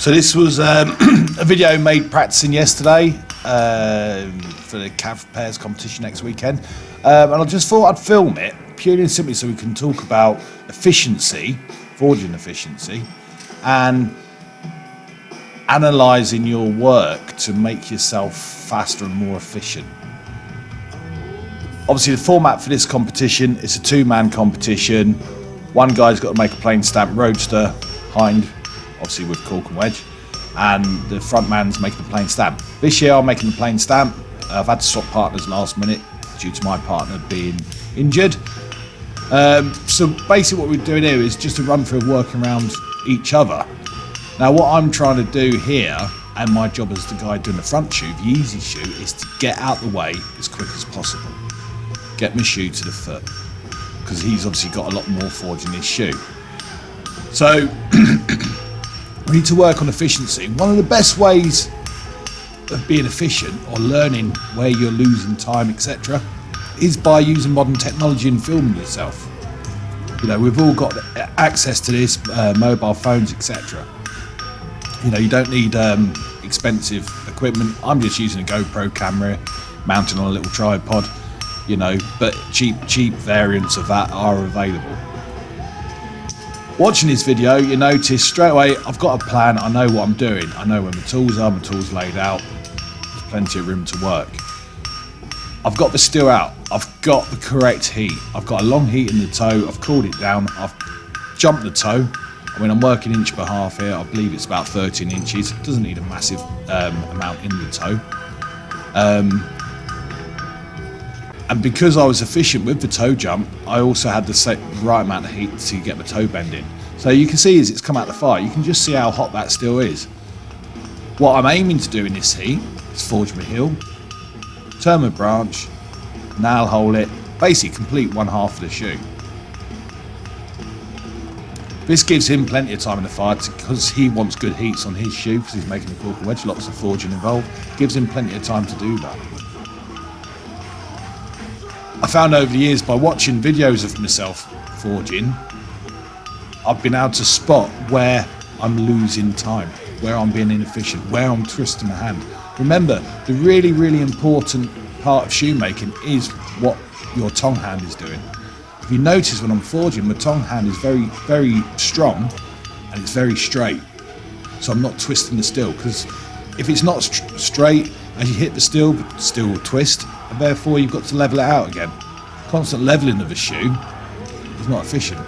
So this was a video made practicing yesterday for the Cav Pairs competition next weekend, and I just thought I'd film it purely and simply so we can talk about efficiency, forging efficiency, and analysing your work to make yourself faster and more efficient. Obviously the format for this competition is a two-man competition. One guy's got to make a plain stamp roadster hind, obviously with cork and wedge, and the front man's making the plain stamp. This year I'm making the plain stamp. I've had to swap partners last minute due to my partner being injured. So basically what we're doing here is just a run through working around each other. Now what I'm trying to do here, and my job as the guy doing the front shoe, the easy shoe, is to get out the way as quick as possible. Get my shoe to the foot, because he's obviously got a lot more forge in his shoe. So we need to work on efficiency. One of the best ways of being efficient or learning where you're losing time, etc., is by using modern technology and filming yourself. You know, we've all got access to this, mobile phones, etc. You know, you don't need expensive equipment. I'm just using a GoPro camera mounted on a little tripod, you know, but cheap variants of that are available. Watching this video, you notice straight away I've got a plan. I know what I'm doing. I know where my tools are, my tools laid out. There's plenty of room to work. I've got the steel out. I've got the correct heat. I've got a long heat in the toe. I've cooled it down. I've jumped the toe. I mean, I'm working inch per half here. I believe it's about 13 inches. It doesn't need a massive amount in the toe. And because I was efficient with the toe jump, I also had the right amount of heat to get the toe bending. So you can see as it's come out the fire, you can just see how hot that steel is. What I'm aiming to do in this heat is forge my heel, turn my branch, nail hole it, basically complete one half of the shoe. This gives him plenty of time in the fire because he wants good heats on his shoe because he's making a cork and wedge, lots of forging involved. Gives him plenty of time to do that. I found over the years by watching videos of myself forging, I've been able to spot where I'm losing time, where I'm being inefficient, where I'm twisting my hand. Remember, the really, really important part of shoemaking is what your tongue hand is doing. If you notice when I'm forging, my tongue hand is very, very strong and it's very straight. So I'm not twisting the steel, because if it's not straight, as you hit the steel will twist, and therefore you've got to level it out again. Constant leveling of a shoe is not efficient.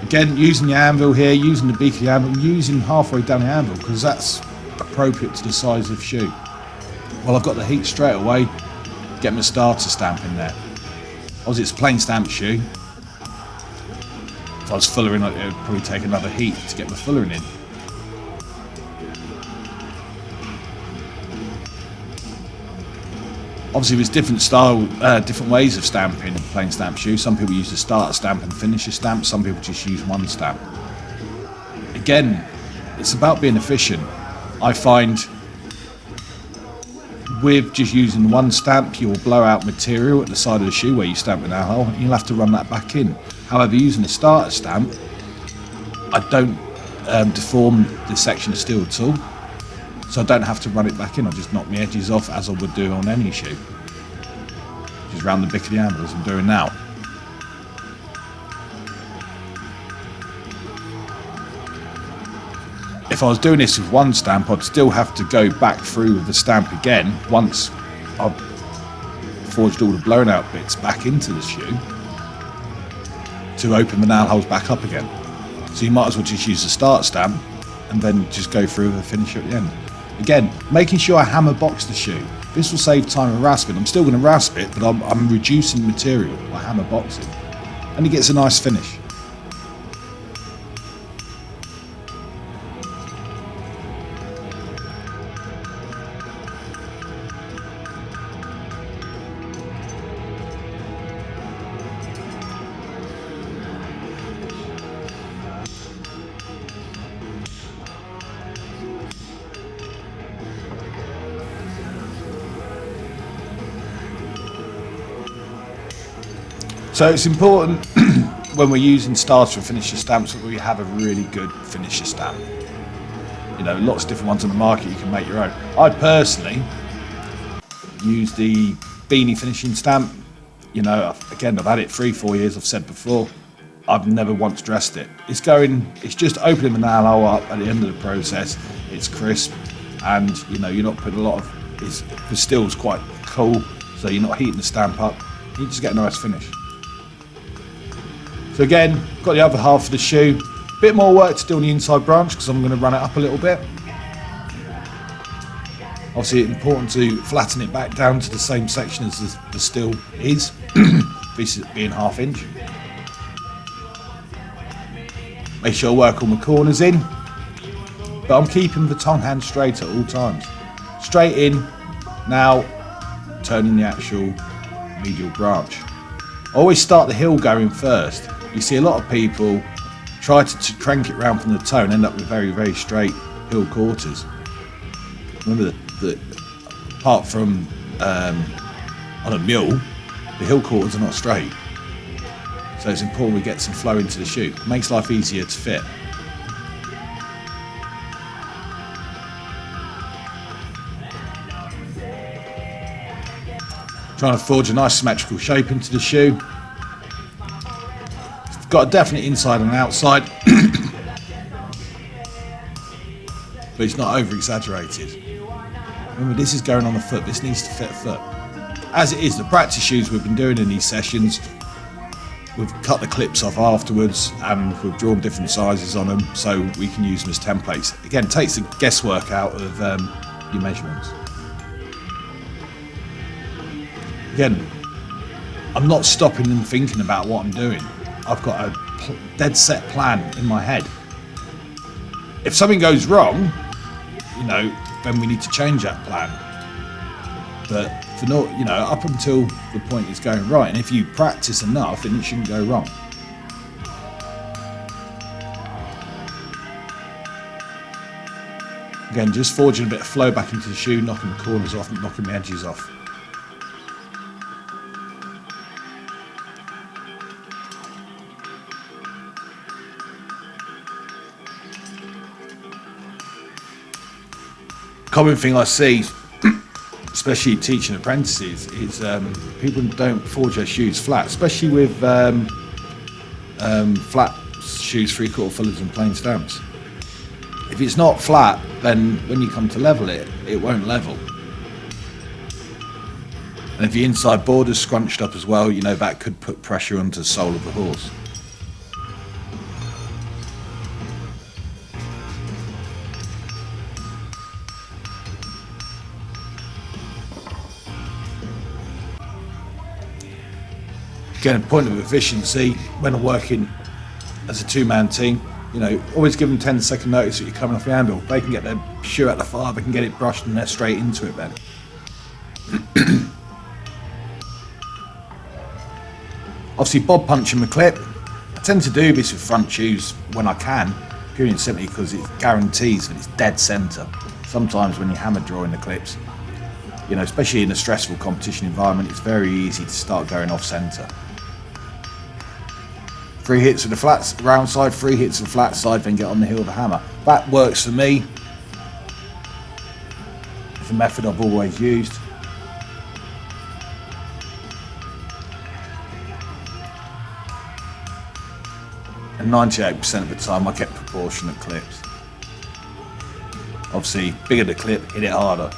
Again, using the anvil here, using the beak of the anvil, using halfway down the anvil, because that's appropriate to the size of the shoe. Well, I've got the heat straight away, get my starter stamp in there. Obviously it's a plain stamp shoe. If I was fullering, it would probably take another heat to get my fullering in. Obviously there's different ways of stamping plain stamp shoes. Some people use the starter stamp and finisher stamp. Some people just use one stamp. Again, it's about being efficient. I find with just using one stamp, you will blow out material at the side of the shoe where you stamp the nail hole, and you'll have to run that back in. However, using a starter stamp, I don't deform the section of steel at all. So I don't have to run it back in. I just knock my edges off as I would do on any shoe. Just round the bick of the anvil as I'm doing now. If I was doing this with one stamp, I'd still have to go back through with the stamp again once I've forged all the blown out bits back into the shoe to open the nail holes back up again. So you might as well just use the start stamp and then just go through the finisher at the end. Again, making sure I hammer box the shoe. This will save time of rasping. I'm still going to rasp it, but I'm reducing material by hammer boxing. And it gets a nice finish. So it's important when we're using starter and finisher stamps, we have a really good finisher stamp. You know, lots of different ones on the market, you can make your own. I personally use the beanie finishing stamp. You know, again, I've had it 3-4 years, I've said before. I've never once dressed it. It's just opening the nail hole up at the end of the process. It's crisp, and you know, you're not putting a lot of, the still's quite cool, so you're not heating the stamp up. You just get a nice finish. So again, got the other half of the shoe. Bit more work to do on the inside branch because I'm going to run it up a little bit. Obviously, it's important to flatten it back down to the same section as the still is, this being 1/2 inch. Make sure I work all my corners in, but I'm keeping the tongue hand straight at all times. Straight in, now turning the actual medial branch. I always start the heel going first. You see a lot of people try to crank it round from the toe and end up with very, very straight heel quarters. Remember that apart from on a mule, the heel quarters are not straight. So it's important we get some flow into the shoe. It makes life easier to fit. Trying to forge a nice symmetrical shape into the shoe. It's got a definite inside and outside, but it's not over exaggerated. Remember, this is going on the foot. This needs to fit a foot. As it is, the practice shoes we've been doing in these sessions, we've cut the clips off afterwards and we've drawn different sizes on them so we can use them as templates. Again, it takes the guesswork out of your measurements. Again, I'm not stopping and thinking about what I'm doing. I've got a dead set plan in my head. If something goes wrong, you know, then we need to change that plan. But for not, you know, up until the point it's going right, and if you practice enough, then it shouldn't go wrong. Again, just forging a bit of flow back into the shoe, knocking the corners off, knocking the edges off. Common thing I see, especially teaching apprentices, is people don't forge their shoes flat, especially with flat shoes, 3/4 fillers and plain stamps. If it's not flat, then when you come to level it, it won't level. And if the inside border's scrunched up as well, you know, that could put pressure onto the sole of the horse. Again, a point of efficiency when I'm working as a two-man team, you know, always give them 10-second notice that you're coming off the handle. They can get their shoe out the fire, they can get it brushed and they're straight into it then. Obviously, bob punching the clip. I tend to do this with front shoes when I can, purely and simply because it guarantees that it's dead centre. Sometimes when you're hammer drawing the clips, you know, especially in a stressful competition environment, it's very easy to start going off centre. 3 hits with the flat round side, 3 hits with the flat side, then get on the heel of the hammer. That works for me. It's a method I've always used. And 98% of the time I get proportionate clips. Obviously, bigger the clip, hit it harder.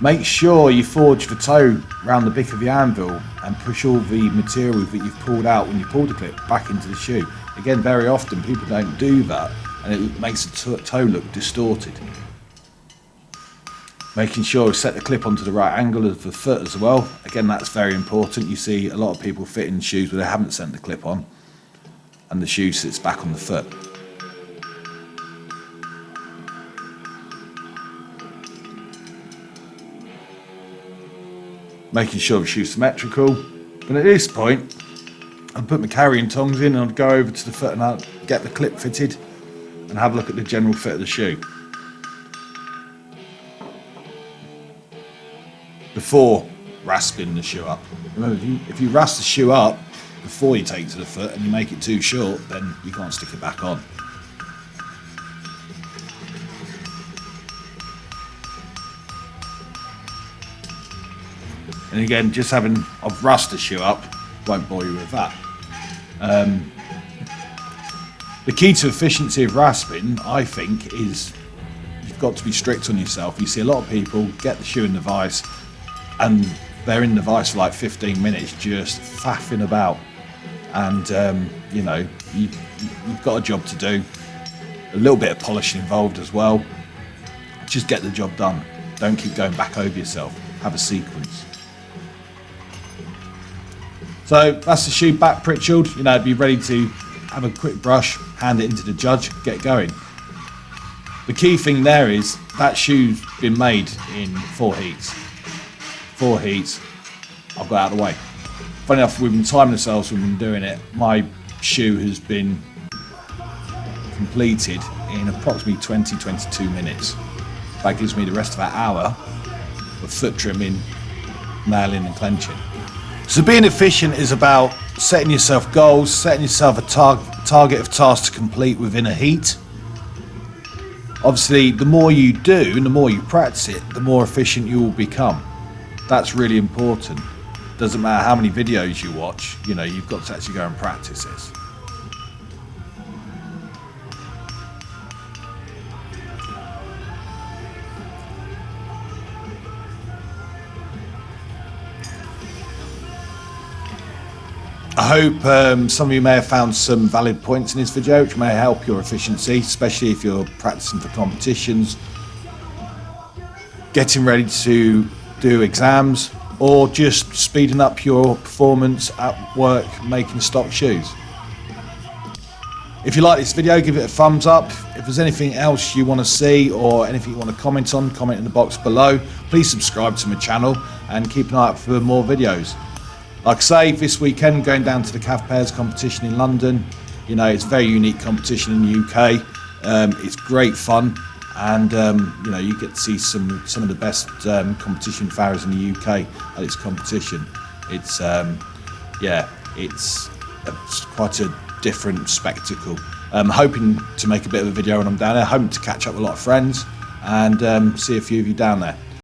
Make sure you forge the toe around the bick of the anvil and push all the material that you've pulled out when you pull the clip back into the shoe. Again, very often people don't do that and it makes the toe look distorted. Making sure you set the clip onto the right angle of the foot as well. Again, that's very important. You see a lot of people fit in shoes where they haven't sent the clip on and the shoe sits back on the foot. Making sure the shoe's symmetrical. And at this point, I'll put my carrying tongs in and I'll go over to the foot and I'll get the clip fitted and have a look at the general fit of the shoe. Before rasping the shoe up. Remember, if you rasp the shoe up before you take it to the foot and you make it too short, then you can't stick it back on. And again, just I've rasped the shoe up, won't bore you with that. The key to efficiency of rasping, I think, is you've got to be strict on yourself. You see a lot of people get the shoe in the vise and they're in the vise for like 15 minutes just faffing about. And, you know, you've got a job to do. A little bit of polishing involved as well. Just get the job done. Don't keep going back over yourself. Have a sequence. So that's the shoe back, Pritchard. You know, be ready to have a quick brush, hand it into the judge, get going. The key thing there is that shoe's been made in 4 heats. 4 heats, I've got out of the way. Funny enough, we've been timing ourselves, we've been doing it. My shoe has been completed in approximately 20-22 minutes. That gives me the rest of that hour of foot trimming, nailing and clenching. So being efficient is about setting yourself goals, setting yourself a target of tasks to complete within a heat. Obviously, the more you do and the more you practice it, the more efficient you will become. That's really important. Doesn't matter how many videos you watch, you know, you've got to actually go and practice this. I hope some of you may have found some valid points in this video which may help your efficiency, especially if you're practicing for competitions, getting ready to do exams, or just speeding up your performance at work making stock shoes. If you like this video, give it a thumbs up. If there's anything else you want to see or anything you want to comment on, comment in the box below. Please subscribe to my channel and keep an eye out for more videos. Like I say, this weekend going down to the Cav Pairs competition in London. You know, it's a very unique competition in the UK. It's great fun, and you know, you get to see some of the best competition farriers in the UK at this competition. It's yeah, it's quite a different spectacle. I'm hoping to make a bit of a video when I'm down there. Hoping to catch up with a lot of friends and see a few of you down there.